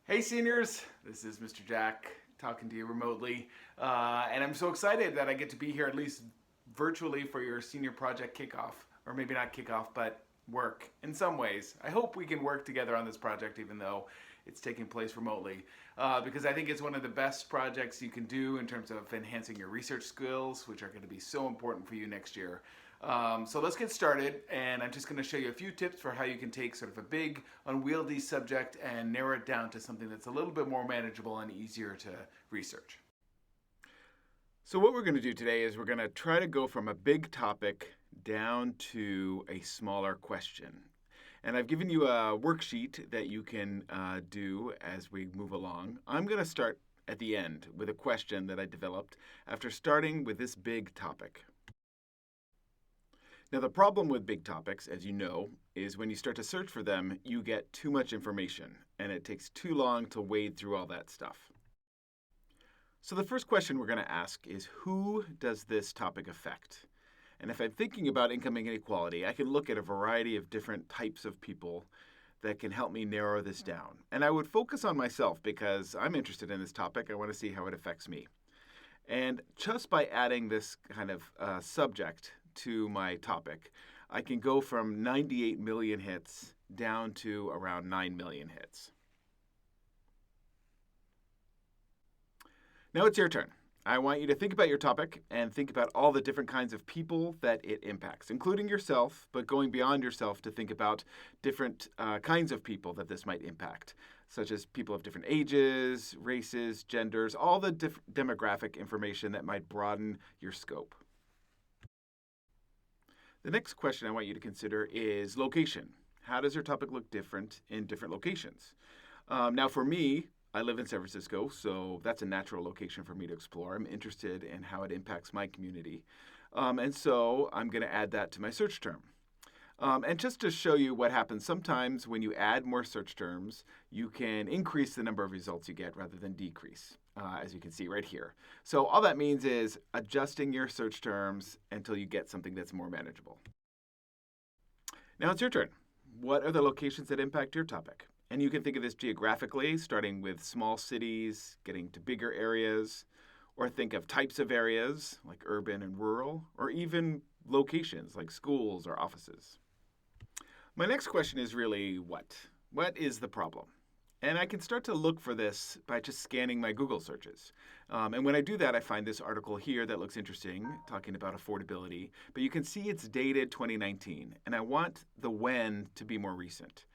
Hey seniors, this is Mr. Jack talking to you remotely, and I'm so excited that I get to be here at least virtually for your senior project kickoff, or maybe not kickoff, but work in some ways. I hope we can work together on this project even though it's taking place remotely, because I think it's one of the best projects you can do in terms of enhancing your research skills, which are going to be so important for you next year. So let's get started, and I'm just going to show you a few tips for how you can take sort of a big, unwieldy subject and narrow it down to something that's a little bit more manageable and easier to research. So what we're going to do today is we're going to try to go from a big topic down to a smaller question. And I've given you a worksheet that you can do as we move along. I'm going to start at the end with a question that I developed after starting with this big topic. Now, the problem with big topics, as you know, is when you start to search for them, you get too much information, and it takes too long to wade through all that stuff. So the first question we're going to ask is, who does this topic affect? And if I'm thinking about income inequality, I can look at a variety of different types of people that can help me narrow this down. And I would focus on myself because I'm interested in this topic. I want to see how it affects me. And just by adding this kind of subject to my topic, I can go from 98 million hits down to around 9 million hits. Now it's your turn. I want you to think about your topic and think about all the different kinds of people that it impacts, including yourself, but going beyond yourself to think about different kinds of people that this might impact, such as people of different ages, races, genders, all the demographic information that might broaden your scope. The next question I want you to consider is location. How does your topic look different in different locations? Now for me, I live in San Francisco, so that's a natural location for me to explore. I'm interested in how it impacts my community. And so I'm going to add that to my search term. And just to show you what happens, sometimes when you add more search terms, you can increase the number of results you get rather than decrease, as you can see right here. So all that means is adjusting your search terms until you get something that's more manageable. Now it's your turn. What are the locations that impact your topic? And you can think of this geographically, starting with small cities, getting to bigger areas, or think of types of areas like urban and rural, or even locations like schools or offices. My next question is really what? What is the problem? And I can start to look for this by just scanning my Google searches. And when I do that, I find this article here that looks interesting, talking about affordability. But you can see it's dated 2019, and I want the when to be more recent.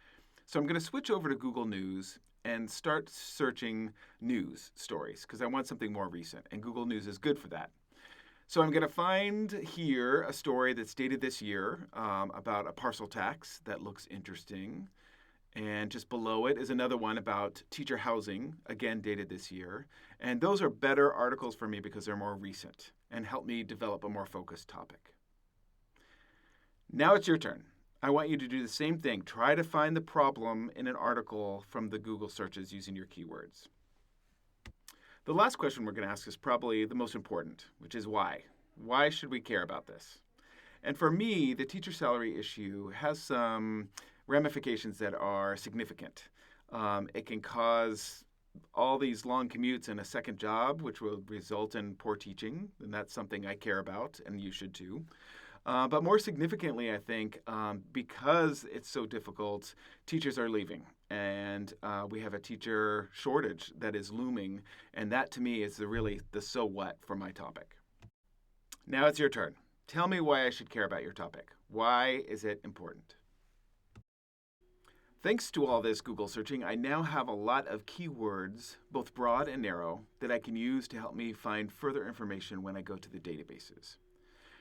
So I'm going to switch over to Google News and start searching news stories because I want something more recent, and Google News is good for that. So I'm going to find here a story that's dated this year about a parcel tax that looks interesting. And just below it is another one about teacher housing, again dated this year. And those are better articles for me because they're more recent and help me develop a more focused topic. Now it's your turn. I want you to do the same thing. Try to find the problem in an article from the Google searches using your keywords. The last question we're going to ask is probably the most important, which is why? Why should we care about this? And for me, the teacher salary issue has some ramifications that are significant. It can cause all these long commutes and a second job, which will result in poor teaching, and that's something I care about, and you should too. But more significantly, I think, because it's so difficult, teachers are leaving. And we have a teacher shortage that is looming. And that, to me, is really the so what for my topic. Now it's your turn. Tell me why I should care about your topic. Why is it important? Thanks to all this Google searching, I now have a lot of keywords, both broad and narrow, that I can use to help me find further information when I go to the databases.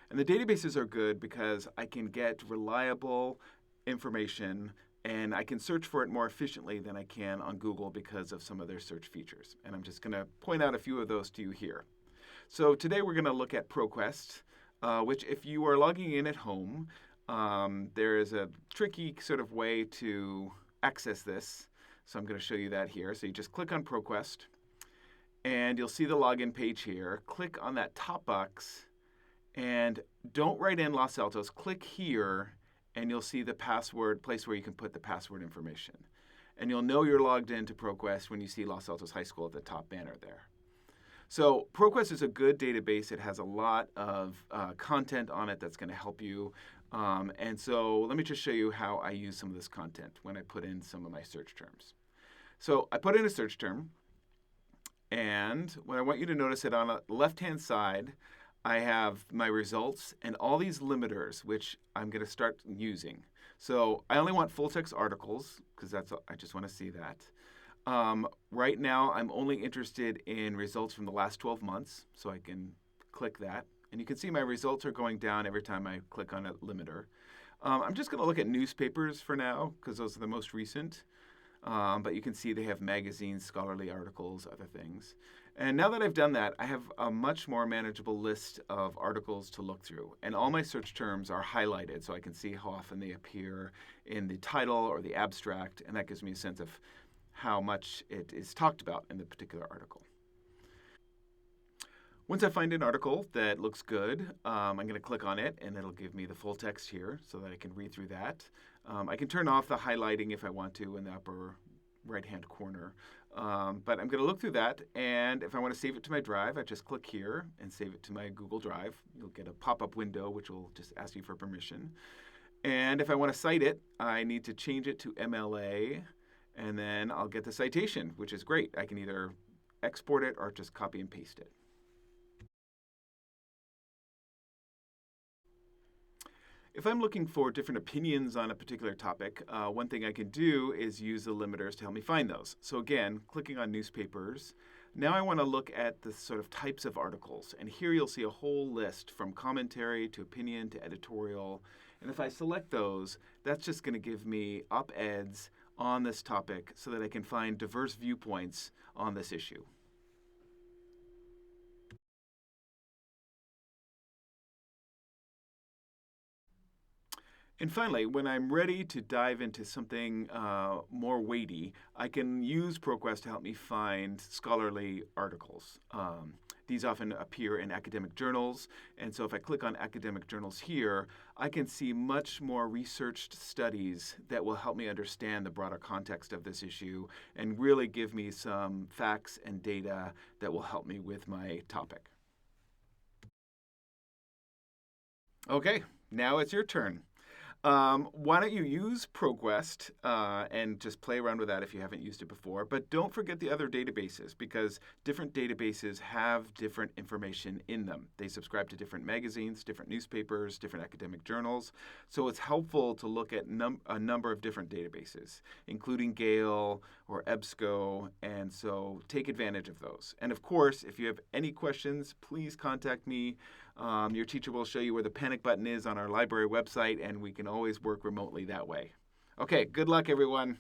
And the databases are good because I can get reliable information and I can search for it more efficiently than I can on Google because of some of their search features. And I'm just going to point out a few of those to you here. So today we're going to look at ProQuest, which if you are logging in at home, there is a tricky sort of way to access this. So I'm going to show you that here. So you just click on ProQuest and you'll see the login page here. Click on that top box and don't write in Los Altos. Click here and you'll see the password, place where you can put the password information. And you'll know you're logged into ProQuest when you see Los Altos High School at the top banner there. So ProQuest is a good database. It has a lot of content on it that's going to help you. And so let me just show you how I use some of this content when I put in some of my search terms. So I put in a search term, and what I want you to notice that on the left-hand side, I have my results and all these limiters, which I'm going to start using. So I only want full-text articles, because I just want to see that. Right now, I'm only interested in results from the last 12 months, so I can click that. And you can see my results are going down every time I click on a limiter. I'm just going to look at newspapers for now, because those are the most recent. But you can see they have magazines, scholarly articles, other things. And now that I've done that, I have a much more manageable list of articles to look through. And all my search terms are highlighted, so I can see how often they appear in the title or the abstract, and that gives me a sense of how much it is talked about in the particular article. Once I find an article that looks good, I'm going to click on it, and it'll give me the full text here so that I can read through that. I can turn off the highlighting if I want to in the upper right-hand corner. But I'm going to look through that, and if I want to save it to my drive, I just click here and save it to my Google Drive. You'll get a pop-up window, which will just ask you for permission. And if I want to cite it, I need to change it to MLA, and then I'll get the citation, which is great. I can either export it or just copy and paste it. If I'm looking for different opinions on a particular topic, one thing I can do is use the limiters to help me find those. So again, clicking on newspapers, now I want to look at the sort of types of articles. And here you'll see a whole list from commentary to opinion to editorial. And if I select those, that's just going to give me op-eds on this topic so that I can find diverse viewpoints on this issue. And finally, when I'm ready to dive into something more weighty, I can use ProQuest to help me find scholarly articles. These often appear in academic journals, and so if I click on academic journals here, I can see much more researched studies that will help me understand the broader context of this issue and really give me some facts and data that will help me with my topic. Okay, now it's your turn. Why don't you use ProQuest and just play around with that if you haven't used it before. But don't forget the other databases, because different databases have different information in them. They subscribe to different magazines, different newspapers, different academic journals. So it's helpful to look at a number of different databases, including Gale or EBSCO. And so take advantage of those. And of course, if you have any questions, please contact me. Your teacher will show you where the panic button is on our library website, and we can always work remotely that way. Okay, good luck, everyone.